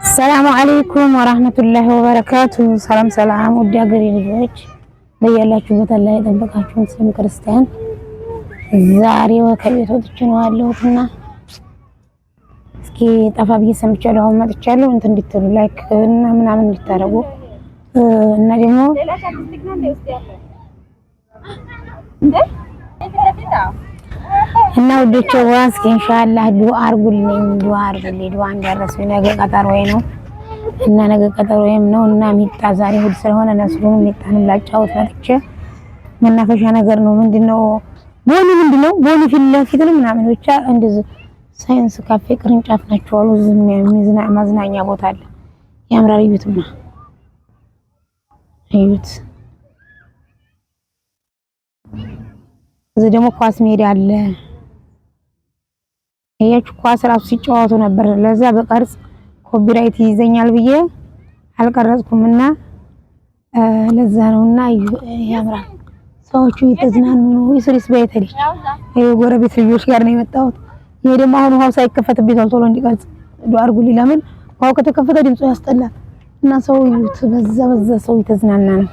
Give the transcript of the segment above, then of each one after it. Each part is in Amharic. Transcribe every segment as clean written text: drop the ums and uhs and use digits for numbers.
السلام عليكم ورحمة الله وبركاته. سلام ودي أقري ልጆች በያላችሁበት አላህ ይጠብቃችሁ። ሙስሊም ክርስቲያን ዛሬ ከቤት ወጥቼ ነው ያለሁትና እስኪ ጠፋ ብዬ ሰምቻለሁ። አሁን መጥቻለሁ። እንትን እንድትሉ ላይክ እና ምናምን እንድታረጉ እና ደግሞ እና ወደቾ ዋስኪ ኢንሻአላህ ዱአ አርጉልኝ ዱአ እንዲያረሱኝ ነገ ቀጠሮዬ ነው እና ነገ ቀጠሮዬም ነው እና ሚጣ ዛሬ እሑድ ስለሆነ ነስሩን ሚጣንም ላጫውት መጥቼ መናፈሻ ነገር ነው ምንድነው ቦኒ ፊት ለፊት ነው ምናምን ብቻ እንደዚህ ሳይንስ ካፌ ቅርንጫፍ ናቸው አሉ ማዝናኛ ቦታ አለ ያምራል። እዩትማ እዩት። እዚህ ደግሞ ኳስ ሜዳ አለ። ያቺ ኳስ ራሱ ሲጫወቱ ነበር። ለዛ በቀርጽ ኮፒራይት ይዘኛል ብዬ አልቀረጽኩምና ለዛ ነውና ያምራል። ሰዎቹ እየተዝናኑ ነው። ይስሪስ በይተልሽ የጎረቤት ልጆች ጋር ነው የመጣሁት። ይሄ ደግሞ አሁን ውሃው ሳይከፈትብኝ ቶሎ እንዲቀርጽ ዱአ አድርጉልኝ። ለምን ውሃው ከተከፈተ ድምፁ ያስጠላል እና ሰው ይዩት። በዛ ሰው እየተዝናና ነው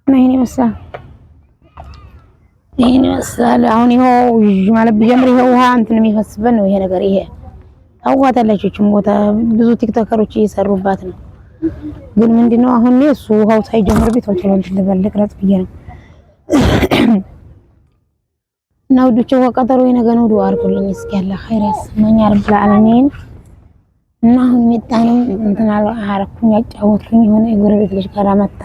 እና ይሄን መሰለ አሁን ይሄው ማለት ቢጀምር ይሄው ውሃ እንትን የሚፈስበት ነው። ይሄ ነገር ይሄ አዋታላችሁም ቦታ ብዙ ቲክቶከሮች እየሰሩባት ነው። ግን ምንድነው አሁን እሱ ውሃው ሳይጀምር ቢቶሎ እንድልበልቅ ረጽ ብዬ ነው እና ወዶቹ ወቀጠሮ የነገ ነው። ዱአ አድርጉልኝ እስኪ ያላ ኸይር ያስመኛ ረብል ዓለሚን እና አሁን ሚጣንም እንትን አረኩኝ ያጫወትኩኝ የሆነ የጎረቤት ልጅ ጋር መጣ።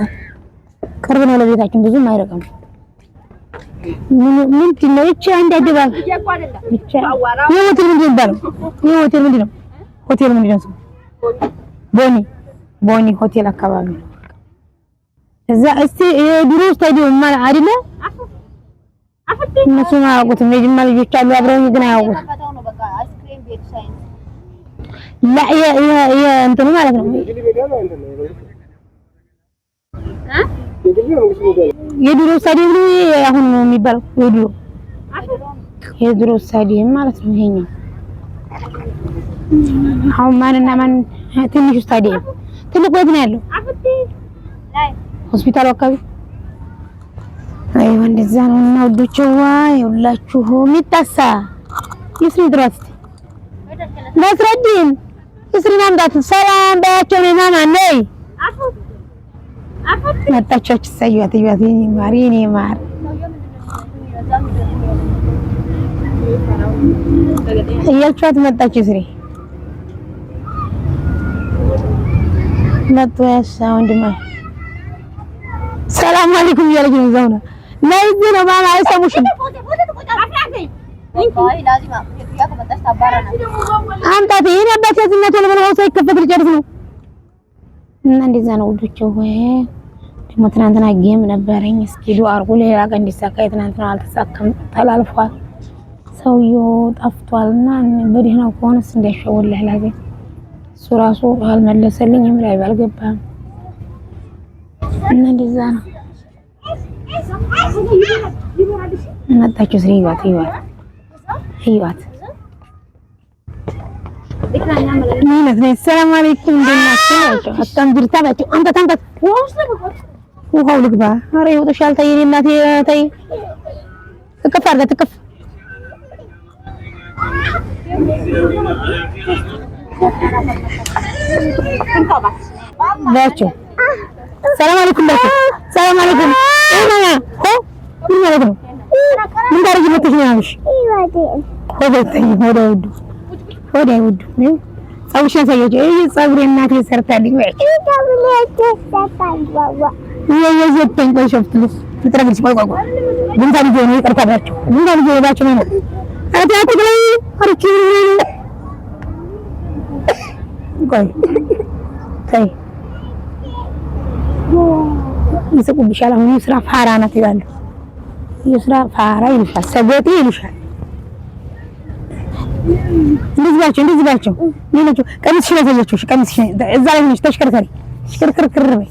ቅርብ ነው ለቤታችን ብዙም አይረቀም። ምንድነው እቺ አንድ አደባባይ ብቻ የሆቴል ምንድነው? ሆቴል ምንድነው? ቦኒ ሆቴል አካባቢ እዛ እስቲ የድሮ ስታዲየም ማለት አይደለ? እነሱ ማያውቁትም የጅማ ልጆች አሉ አብረውኝ ግን አያውቁትም። لا يا انت ማለት ነው የድሮ ስታዲየም ነው አሁን ነው የሚባለው። የድሮ ስታዲየም ማለት ነው ይሄኛው። አሁን ማንና ማን ትንሹ ስታዲየም ትልቁ የት ነው ያለው? ሆስፒታሉ አካባቢ። አይዋ እንደዛ ነው እና ወዶችዋ ይውላችሁ ሚጣሳ ይስሪ ድረስ መስረዲን ይስሪ ማምጣት ሰላም ባያቸው ነው ማማ ነይ መጣቻች ሳይዋት የኔ ማር እያልቻት መጣች። ስሪ መጥቷሽ ወንድማ ሰላም አለይኩም እያለች ነው ዘውና ለይዝ ነው ማማ አይሰሙሽም። አምጣት ይሄን አባቴ ዝነቱ ለምን ሳይከፈት ልጨርስ ነው እና እንደዛ ነው ወዶቹ ወይ ደግሞ ትናንትና ጌም ነበረኝ። እስኪ ዱአ አድርጉ ሌላ ቀን እንዲሳካ። ትናንትና አልተሳካም ተላልፏል። ሰውየው ጠፍቷልና በደህናው ከሆነስ እንዳይሸወልህ ላገኝ እሱ ራሱ አልመለሰልኝም ላይ ባልገባም እና እንደዛ ነው። መጣችሁ ስሪ ይዋት ሰላም አለይኩም እንደናችሁ አጣም ድርታባችሁ አንተ ውሃው ልግባ። ኧረ ይወጣሻል። ተይ የኔ እናቴ ተይ እቅፍ አድርጋ ትቅፍ ባቸው ሰላም አለይኩም ሰላም አለይኩም ምን ማለት ነው? ምን ታረጊ መጥተሽ ነው ያልሽ? ወደ ውዱ ፀጉርሽን ሳይያቸው ይሄ ፀጉሬ እናቴ ሰርታልኝ ወይ የዘጠኝ ቆይ ሸፍትልስ ልትረግልሽ ቆይ ጉንታ ልጅ ነው ይቀርታባቸው ጉንታ ልጅ ነው ነው አታውቁ ላይ አርቺ ቆይ ተይ ይስቁብሻል። አሁን የስራ ፋራ ናት ይላሉ። የስራ ፋራ ይልሻል፣ ሰጎቴ ይልሻል። እንደዚህ ባቸው ሌሎቹ ቀሚስሽ ነው ያዘችው። ቀሚስሽ እዛ ላይ ነሽ ተሽከርከሪ ሽክርክር በይ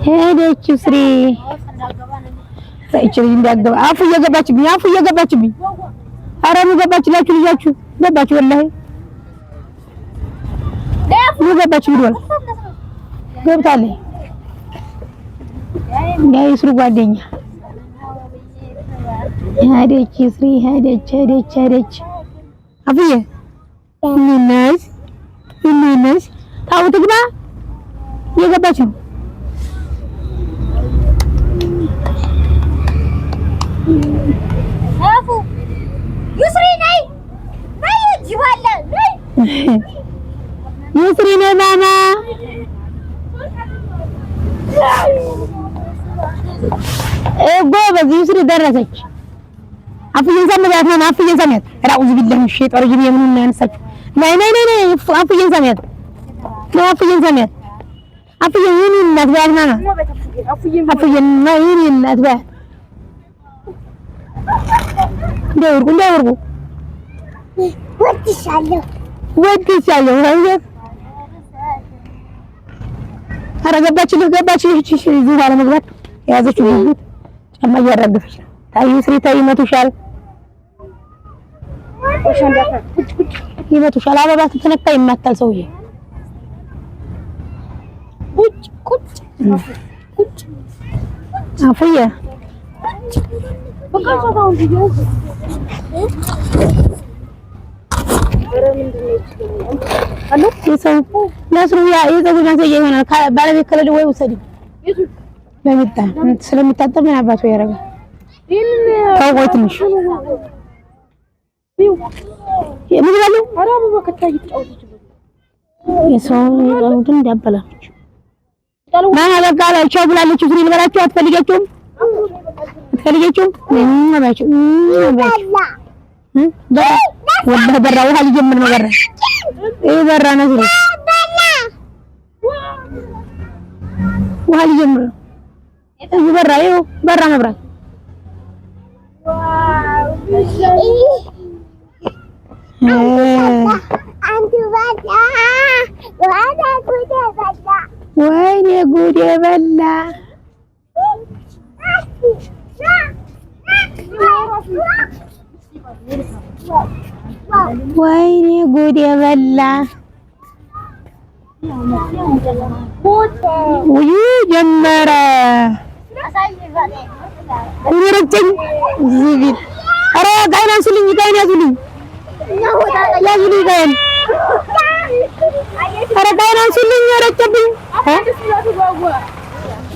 ሄደች ስሪ ሳይችል እንዲያገባ አፉ እየገባችብኝ ኧረ ምን ገባችላችሁ ልጃችሁ ገባች ወላሂ ምን ገባች ብሏል ገብታለች የይስሩ ጓደኛ ሄደች ይስሪ ሄደች አፍዬ ምንነሽ ታው ትግባ እየገባች ነው አፉ ይስሪ ነይ ጅባለ ነይ ይስሪ ነይ ማማ ጎበዝ ይስሪ ደረሰች አፍዬን ሰሚያት ማማ አፍዬን ሰሚያት አውዙ ቢላሂ ሸይጣን ረጂም የምኑን ያነሳችሁ ነይ አፍዬን ሰሚያት አፍዬን የኔ እናት በያት ማማ አፍዬን የኔ እናት በያት እንዳይወርቁ ወድሻለሁ ኧረ ገባች እዚህ ባለ መግባት የያዘችው ጉጉት ጫማ እያራገፈች ነው ታይ ስሪ ታይ ይመቱሻል አበባ ስትነካ ይማታል ሰውዬ ቁጭ አፍዬ በቃ ባለቤት ከሌለ ወይ ውሰድ ስለሚታጠብ ምን አባቱ ያደርጋል ተው ትንሽ ምን ይላሉ የሰው ይቀሩትን እንዳበላች ማን አበቃላችሁ ብላለች እሱ ልበላችሁ አትፈልጋችሁም والله برا وها يجمر ما برا ايه برا نزل وها يجمر ايه برا ايه برا مبرا وين يا جود يا بلا ወይኔ ጉድ የበላ ውይ ጀመረ ወረጨኝ ዝግት ኧረ ጋይን አንሱልኝ ያዙልኝ ጋይን ኧረ ጋይን አንሱልኝ ረጨብኝ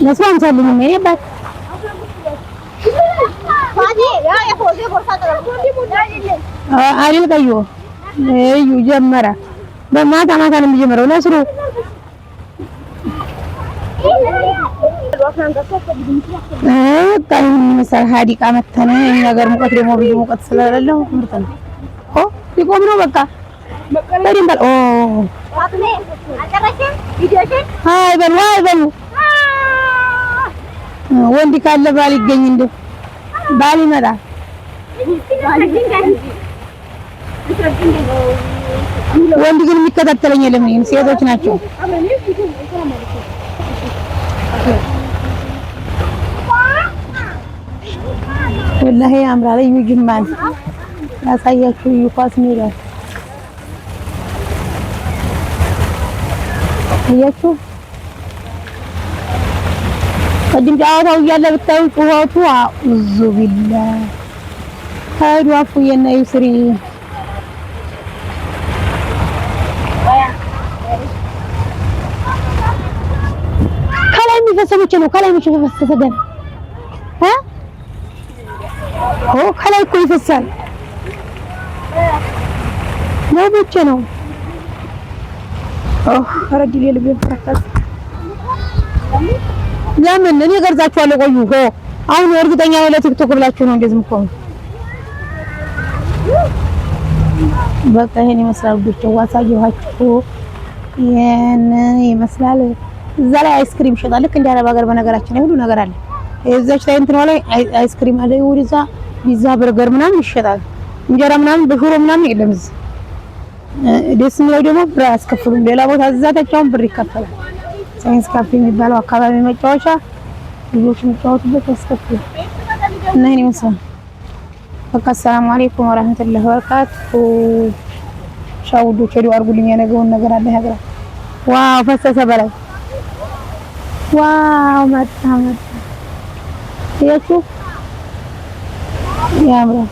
ለሷን ሰልኝ ነው ይባል አሪል ቀዩ እዩ ጀመረ በማታ ነው የሚጀምረው ለስሩ ታይም መሰል ሀዲቃ መተነ እኛ ጋር ሙቀት ደግሞ ብዙ ሙቀት ስለሌለው ምርጥ ነው ሊቆም ነው በቃ በደንብ ሃይ በሉ ወንድ ካለ ባል ይገኝ እንደው ባል ይመጣል ወንድ ግን የሚከታተለኝ የለም ሴቶች ናቸው ወላሂ ያምራል እዩ ጅማን ያሳያችሁ እዩ ኳስ ሜዳ አያችሁ ቅድም ጨዋታው እያለ ብታዩ ጩኸቱ አኡዙ ቢላህ ሄዱ አፉዬና ይስሪ ከላይ የሚፈሰመች ነው ከላይ የሚፈሰሰ ገና ከላይ እኮ ይፈሳል ነው ብቻ ነው ረዲ ለልብ ይፈራካል ለምን እኔ ገርዛችኋለሁ ቆዩ አሁን እርግጠኛ ነኝ ለቲክቶክ ብላችሁ ነው እንደዚህ የምትሆኑ በቃ ይሄን ይመስላል ብቻ ዋሳየኋችሁ ይሄን ይመስላል እዛ ላይ አይስክሪም ይሸጣል ልክ እንደ አረብ ሀገር በነገራችን ሁሉ ነገር አለ እዛች ላይ እንትን ላይ አይስክሪም አለ ወዲዛ ፒዛ በርገር ምናምን ይሸጣል እንጀራ ምናምን በሽሮ ምናምን የለም እዚህ ደስ የሚለው ደግሞ ብር አያስከፍሉም ሌላ ቦታ እዛ ተቻውን ብር ይከፈላል ሳይንስ ካፌ የሚባለው አካባቢ መጫወቻ ልጆች የሚጫወቱበት ያስከፍላል እና ይሄን ይመስላል። በቃ ሰላም አለይኩም ወራህመቱላሂ ወበረካቱ። ሻውዶች ሄዱ አድርጉልኝ። የነገውን ነገር አለ ያገራ። ዋው ፈሰሰ በላይ ዋው መጣ ያችሁ ያምራል።